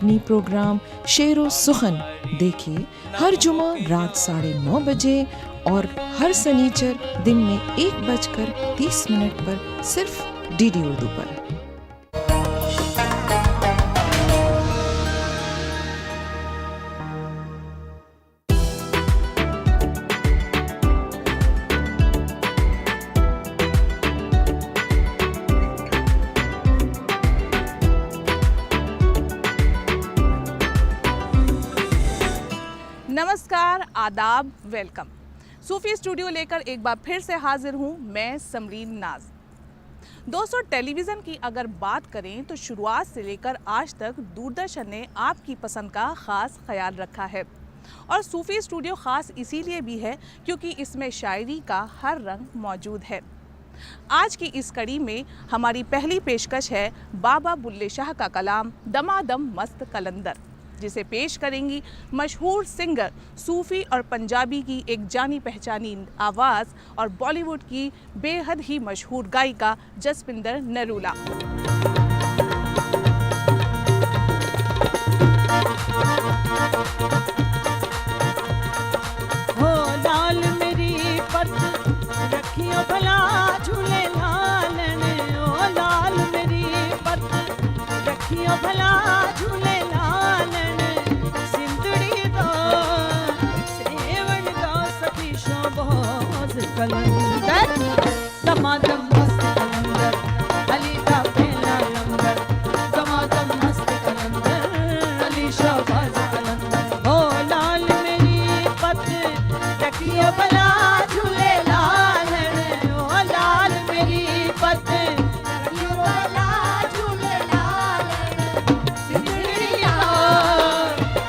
अपनी प्रोग्राम शेरो सुखन देखिए हर जुमा रात 9:30 बजे और हर सनीचर दिन में 1:30 पर सिर्फ डीडी उर्दू पर। नमस्कार, आदाब, वेलकम। सूफी स्टूडियो लेकर एक बार फिर से हाजिर हूँ मैं समरीन नाज। दोस्तों, टेलीविज़न की अगर बात करें तो शुरुआत से लेकर आज तक दूरदर्शन ने आपकी पसंद का ख़ास ख्याल रखा है। और सूफी स्टूडियो ख़ास इसीलिए भी है क्योंकि इसमें शायरी का हर रंग मौजूद है। आज की इस कड़ी में हमारी पहली पेशकश है बाबा बुल्ले शाह का कलाम दमादम मस्त कलंदर, जिसे पेश करेंगी मशहूर सिंगर, सूफ़ी और पंजाबी की एक जानी पहचानी आवाज़ और बॉलीवुड की बेहद ही मशहूर गायिका जसविंदर नरूला। हो लाल मेरी पत रखियो भला झूले लालन, ओ लाल मेरी पत रखियो भला झूले कलंदर दमादम मस्त कलंदर अली का पहला लंगर, दमादम मस्त कलंदर अली शाहबाज कलंदर। हो लाल मेरी पत रखियो भला झूले लालन, ओ लाल मेरी पत रखियो भला झूले लालन, सिंदड़िया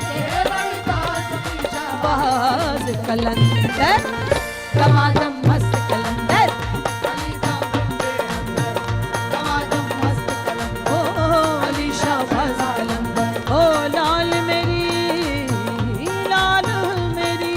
तेरे बरसात की शाहबाज कलंदर दमादम मस्त कलंदर अली का बंदे अंदर, दमादम मस्त कलंदर ओ अली शाहबाज कलंदर। ओ लाल मेरी लाल मेरी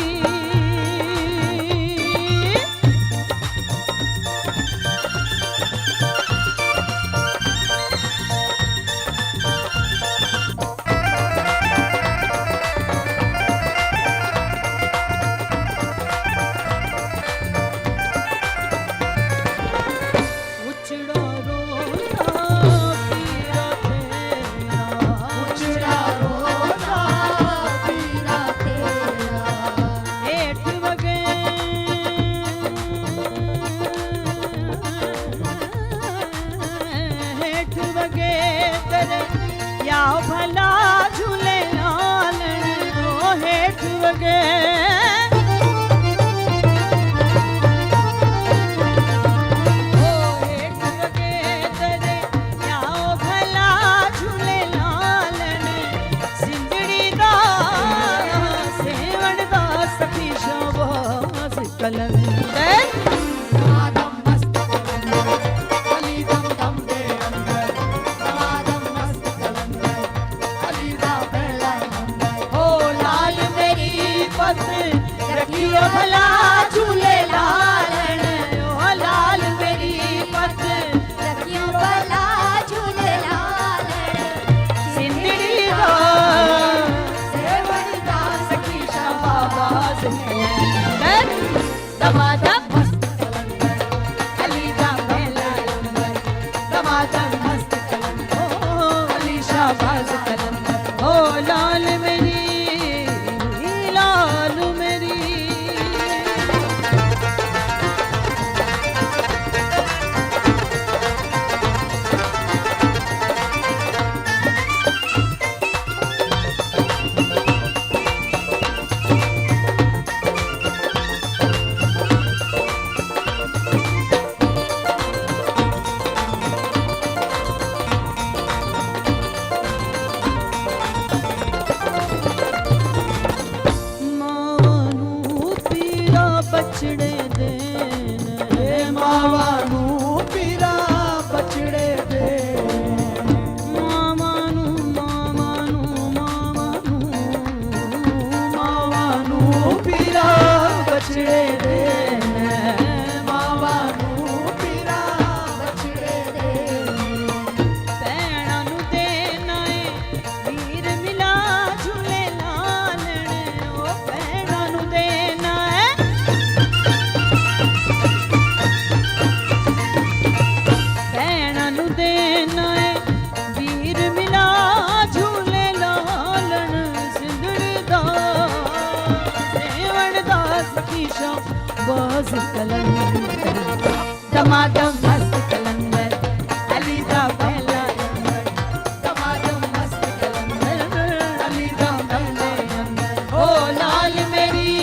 भला झूले लालन, ओ हेठ वगे ओ हेठ वगे तेरे याओ भला झूले लालन, सिंदड़ी दा सेवण दा सखी शाहबाज कलंदर दमादम मस्त कलंदर अली दम दम दे अंदर, दमादम मस्त कलंदर अली दा पहला नंबर। हो लाल मेरी पत रखियो भला झूले लालन, ओ लाल मेरी पत रखियो भला झूले लालन, सिंदड़ी दा सेवण दा सखी शाहबाज कलंदर दमादम मस्त कलंदर अली दा पहला नंबर, दमादम मस्त कलंदर ओ अली शाहबाज कलंदर। ओ लाल मेरी लाल मेरी मावानू पीरा बछड़े देन, मावानू पीरा बछड़े देन, मावानू मावानू मावानू मावानू पीरा बछड़े देन, मावानू पीरा बछड़े देन, भैणां नू देना ए वीर दमादम मस्त कलंदर अली दा पहला नंबर दमादम मस्त कलंदर अली दा पहले नंबर ओ लाल मेरी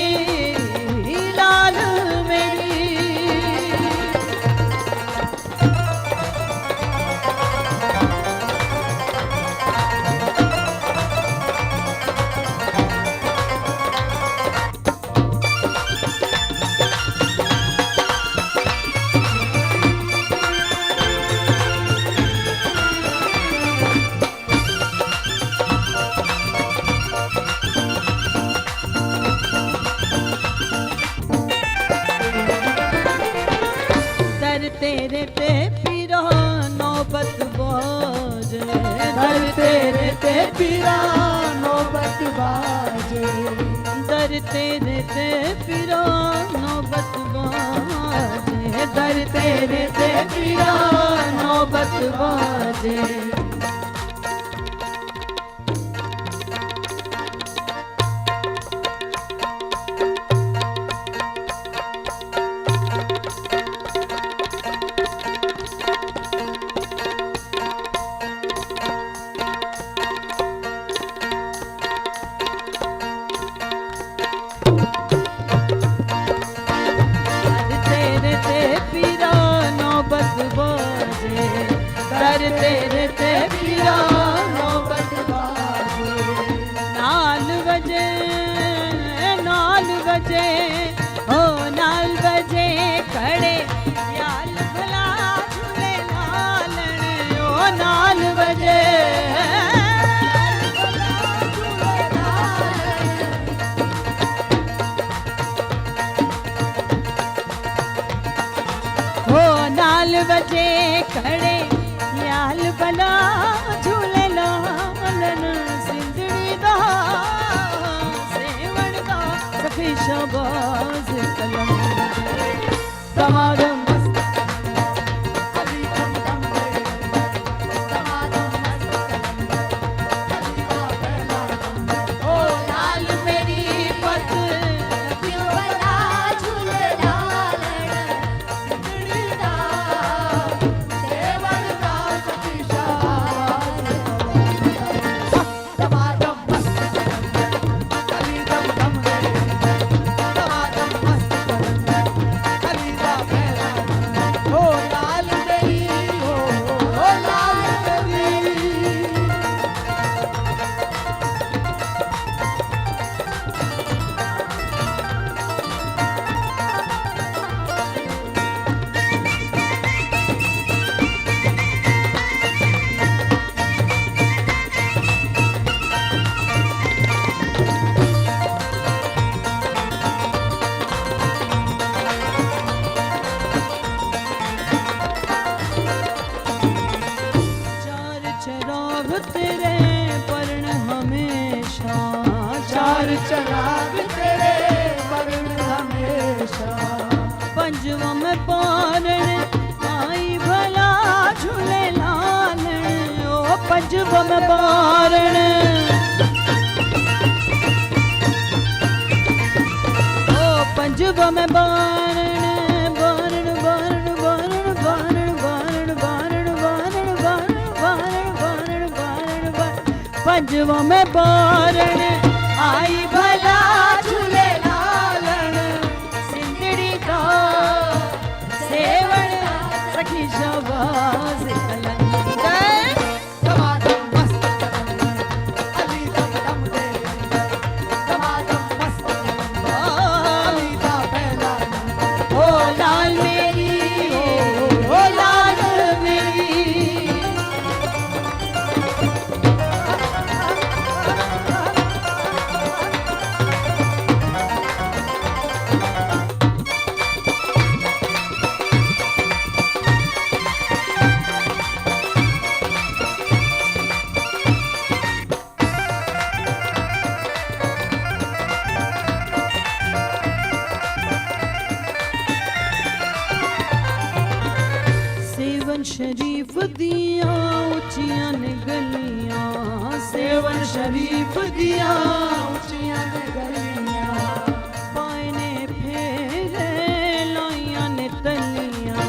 तेरे ते पीरा नौबत बाजे दर तेरे ते पीरा नौबत बाजे दर तेरे ते पीरा नौबत बाजे दर तेरे ते पीरा नौबत बाजे दर तेरे ते पीरा नौबत बाजे नाल बजे ओ नाल बजे खड़े याल भला झूले नालन ओ नाल बजे ओ नाल बजे खड़े याल बना झूले लालन सिंधड़ी दा सेवण दा सखी शाबाज कलम दमादम मस्त अली दम दम दमादम मस्त अली दा पहला नंबर ओ लाल मेरी पत क्यों बना झूले लालन सिंधड़ी दा सेवण दा सखी शाबाज दमादम मस्त अली दम दम दमादम मस्त अली दा पहला नंबर ओ लाल मेरी ओ लाल मेरी चार चराग तेरे पर्ण हमेशा चार चराग तेरे पर्ण हमेशा पंजवा में पारण आई भला झूले लालन ओ पंजवा में पारण ओ पंजवा में बारण बारण बारण बारण बारण बारण बारण बारण बारण बारण बारण बारण पंजवा में बारण आई भला झूले लालन सिंधड़ी का सेवण सखी शाबाज कलंदर दमादम मस्त अली दम दम दे दमादम मस्त अली दा पहला नंबर ओ लाल मेरी ओ लाल मेरी सेवन शरीफ दिया ऊंचियां ने गलियां सेवन शरीफ दिया ऊंचियां ने गलियां पाए ने फेरे लाइयां ने तलियां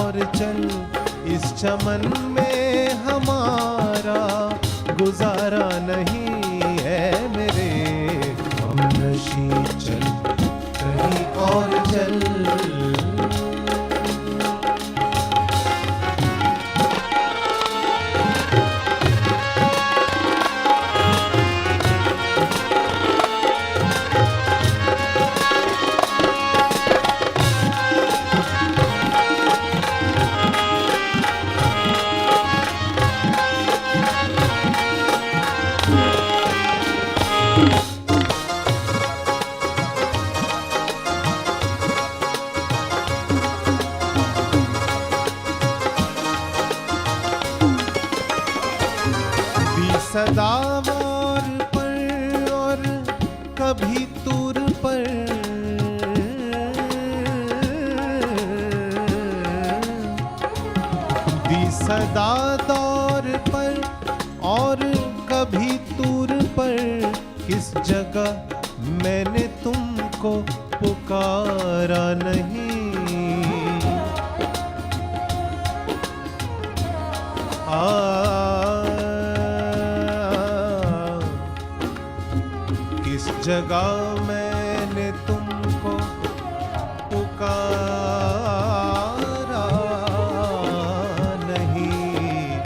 और चल, इस चमन में हमारा गुजारा नहीं है मेरे हमनशी, चल कहीं और चल। सदावार पर और कभी तूर पर, दी सदा दौर पर और कभी तूर पर, किस जगह मैंने तुमको पुकारा नहीं। किस जगह मैंने तुमको पुकारा नहीं,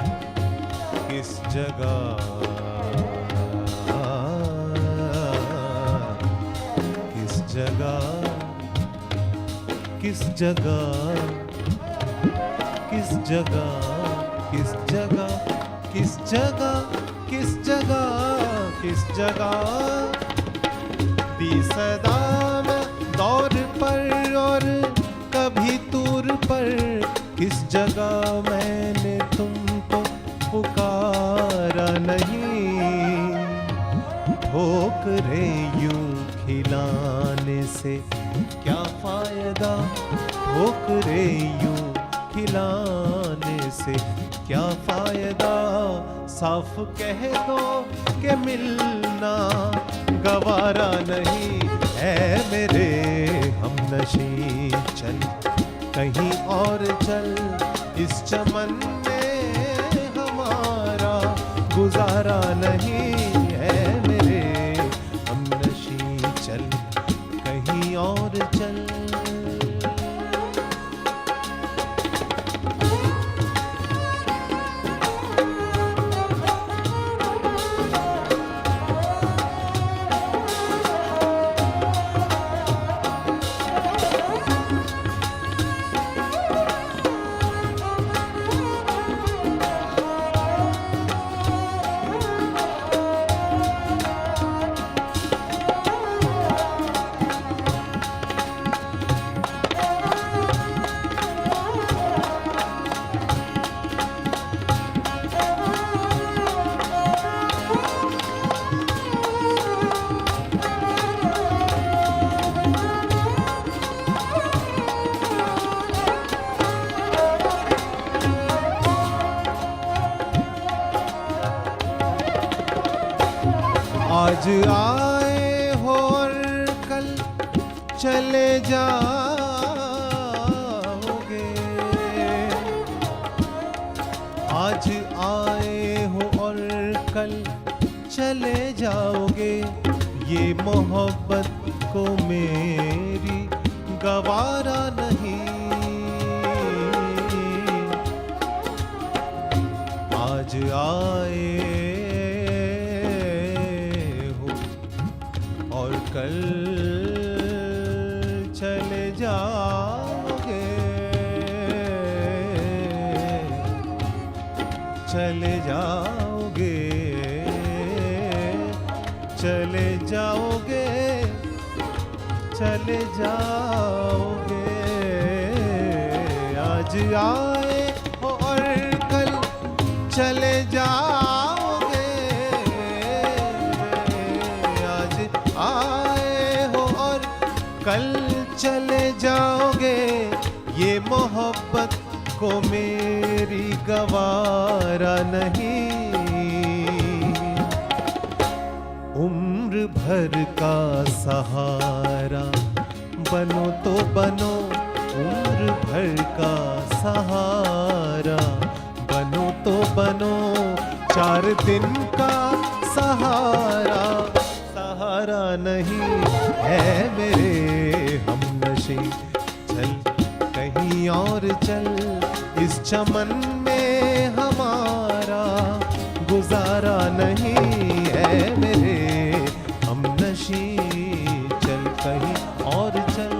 किस जगह, किस जगह, किस जगह, किस जगह, किस जगह, किस जगह, किस जगह, किस जगह, दी सदा में दौर पर और कभी तूर पर, किस जगह मैंने तुमको पुकारा नहीं। ठोकरे यूं खिलाने से क्या फायदा, ठोकरे यूं खिलाने से क्या फायदा, साफ कह दो कि मिलना गवारा नहीं है मेरे हमनशी, चल कहीं और चल, इस चमन में हमारा गुजारा नहीं है मेरे हमनशी, चल कहीं और चल। आज आए हो और कल चले जाओगे, आज आए हो और कल चले जाओगे, ये मोहब्बत को मेरी गवारा नहीं। आज आए और कल चले जाओगे, चले जाओगे, चले जाओगे, चले जाओगे। आज आए हो और कल चले जाओगे, आज आए हो और कल चले जाओगे, ये मोहब्बत को मेरी गवारा नहीं। उम्र भर का सहारा बनो तो बनो, उम्र भर का सहारा, बनो तो बनो 4 दिन का सहारा, सहारा नहीं है मेरे हमनशी। चल कहीं और चल, इस चमन में हमारा गुजारा नहीं है मेरे हमनशी। चल कहीं और चल।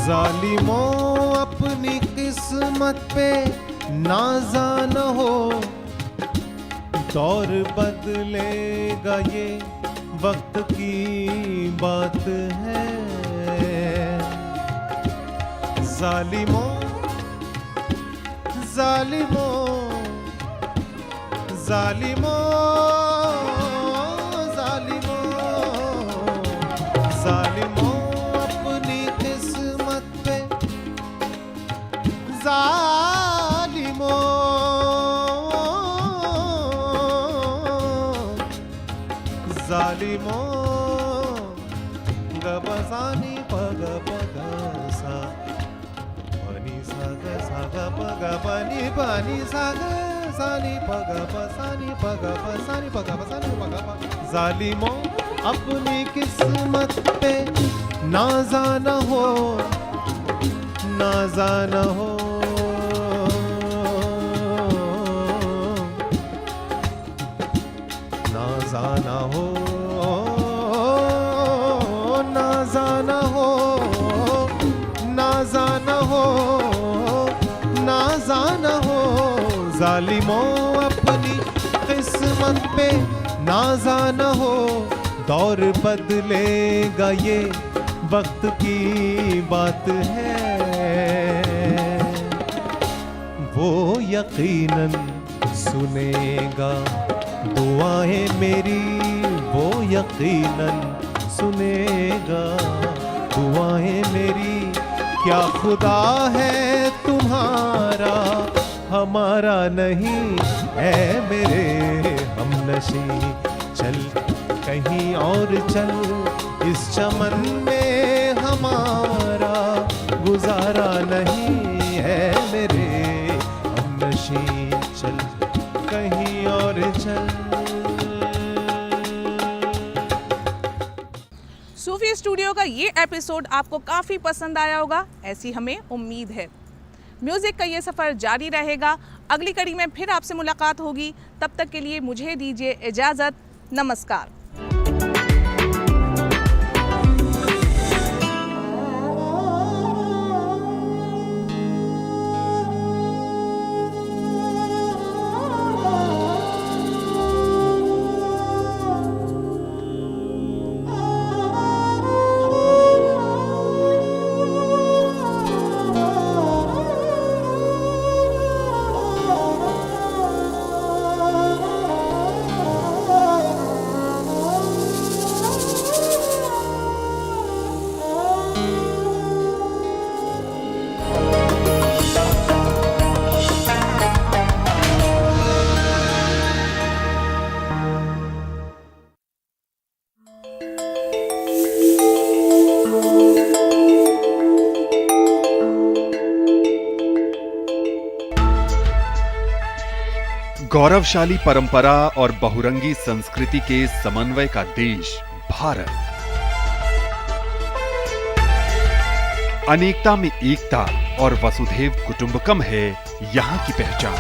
जालिमों अपनी किस्मत पे नाज़ान हो, दौर बदलेगा ये वक्त की बात है। जालिमों जालिमों जालिमों जालिमों जालिमों अपनी किस्मत पे जालिमों जालिमों गबसानी पग पगसा pani saga saga paga pani pani saga sani paga pasani paga pasani paga pasani paga pa। जालिमों अपनी किस्मत पे नाज़ान हो, नाज़ान हो, नाज़ान हो, नाज़ान हो, नाज़ान हो, नाज़ान हो। जालिमों अपनी किस्मत पे नाज़ान हो, दौर बदलेगा ये वक्त की बात है। वो यकीनन सुनेगा दुआएं मेरी, वो यकीनन सुनेगा दुआएं मेरी। क्या खुदा है तुम्हारा, हमारा नहीं है मेरे हमनशी। चल कहीं और चल, इस चमन में हमारा गुजारा नहीं है मेरे हमनशी। चल कहीं और चल। सूफी स्टूडियो का ये एपिसोड आपको काफ़ी पसंद आया होगा, ऐसी हमें उम्मीद है। म्यूज़िक का ये सफ़र जारी रहेगा, अगली कड़ी में फिर आपसे मुलाकात होगी। तब तक के लिए मुझे दीजिए इजाज़त। नमस्कार। गौरवशाली परंपरा और बहुरंगी संस्कृति के समन्वय का देश भारत। अनेकता में एकता और वसुधैव कुटुंबकम है यहाँ की पहचान।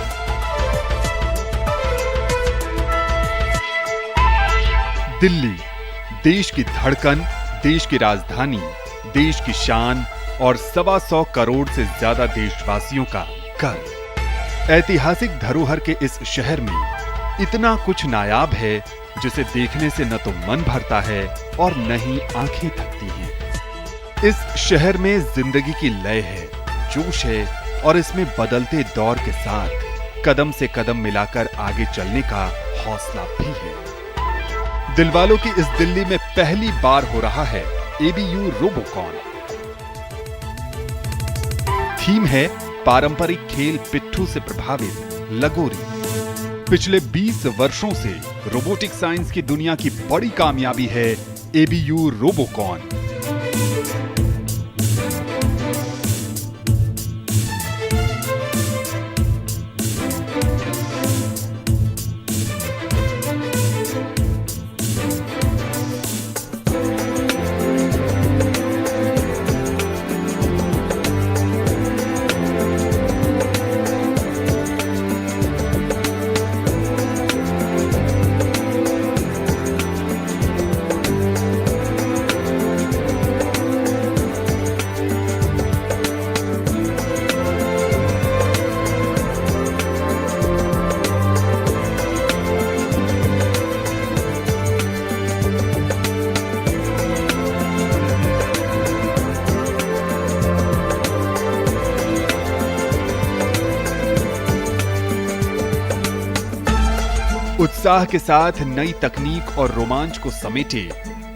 दिल्ली, देश की धड़कन, देश की राजधानी, देश की शान, और 125 करोड़ से ज्यादा देशवासियों का कर। ऐतिहासिक धरोहर के इस शहर में इतना कुछ नायाब है जिसे देखने से न तो मन भरता है और न ही आंखें थकती हैं। इस शहर में जिंदगी की लय है, जोश है और इसमें बदलते दौर के साथ कदम से कदम मिलाकर आगे चलने का हौसला भी है। दिलवालों की इस दिल्ली में पहली बार हो रहा है ABU रोबोकॉन। थीम है पारंपरिक खेल पिट्ठू से प्रभावित लगोरी। पिछले 20 वर्षों से रोबोटिक साइंस की दुनिया की बड़ी कामयाबी है ABU रोबोकॉन। उत्साह के साथ नई तकनीक और रोमांच को समेटे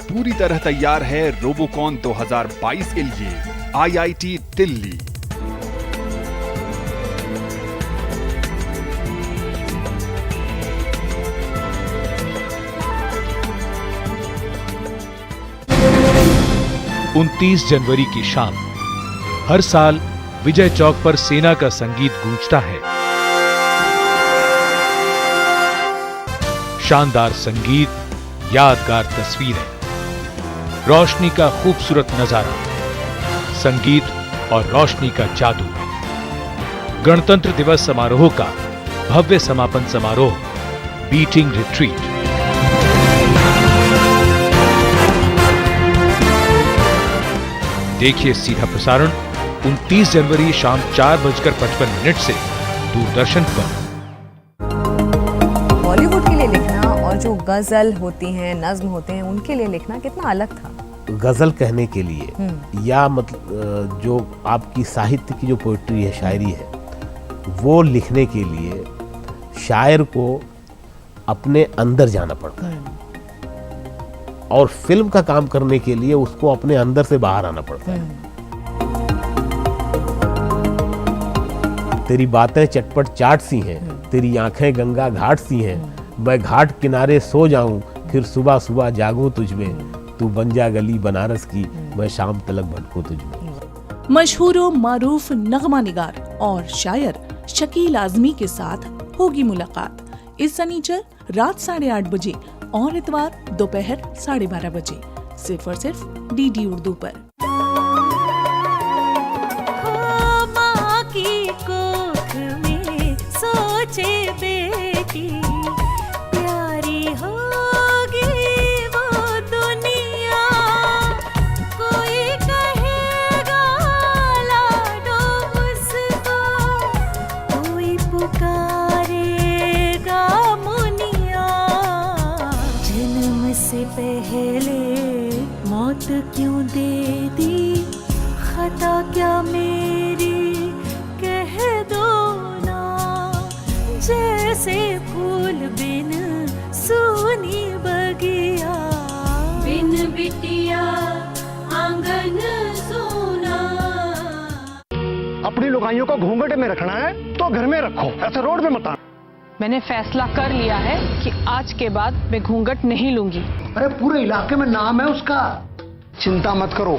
पूरी तरह तैयार है रोबोकॉन 2022 के लिए IIT दिल्ली। उनतीस जनवरी की शाम हर साल विजय चौक पर सेना का संगीत गूंजता है। शानदार संगीत, यादगार तस्वीरें, रोशनी का खूबसूरत नजारा, संगीत और रोशनी का जादू। गणतंत्र दिवस समारोह का भव्य समापन समारोह बीटिंग रिट्रीट। देखिए सीधा प्रसारण 29 जनवरी शाम 4:55 से दूरदर्शन पर। बॉलीवुड के लिए लिखना और जो गजल होती हैं, नज्म होते हैं, उनके लिए लिखना कितना अलग था? गजल कहने के लिए या मतलब जो आपकी साहित्य की जो पोइट्री है, शायरी है, वो लिखने के लिए शायर को अपने अंदर जाना पड़ता है और फिल्म का काम करने के लिए उसको अपने अंदर से बाहर आना पड़ता है। तेरी बातें चटपट चाट सी हैं, तेरी आंखें गंगा घाट सी हैं, मैं घाट किनारे सो जाऊं फिर सुबह सुबह जागूं तुझ में, तू बन जा गली बनारस की, मैं शाम तलक भटकूं तुझ में। मशहूर मारूफ नगमा निगार और शायर शकील आजमी के साथ होगी मुलाकात इस शनिचर रात 8:30 बजे और इतवार दोपहर 12:30 बजे सिर्फ और सिर्फ DD उर्दू पर। माँ की कोख में सोचे बेटी, प्यारी होगी वो दुनिया, कोई कहेगा लाडो उसको, कोई पुकारेगा मुनिया। जन्म से पहले मौत क्यों दे दी, खता क्या मेरी कह दो ना, जैसे फूल बिन सूनी बगिया, बिन बिटिया आंगन सूना। अपनी लुगाइयों को घूंघट में रखना है तो घर में रखो, ऐसे रोड पे मत आना। मैंने फैसला कर लिया है कि आज के बाद मैं घूंघट नहीं लूंगी। अरे पूरे इलाके में नाम है उसका। चिंता मत करो,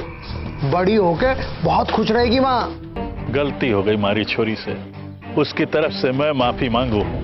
बड़ी होके बहुत खुश रहेगी माँ। गलती हो गई मारी छोरी से, उसकी तरफ से मैं माफी मांगू हूँ।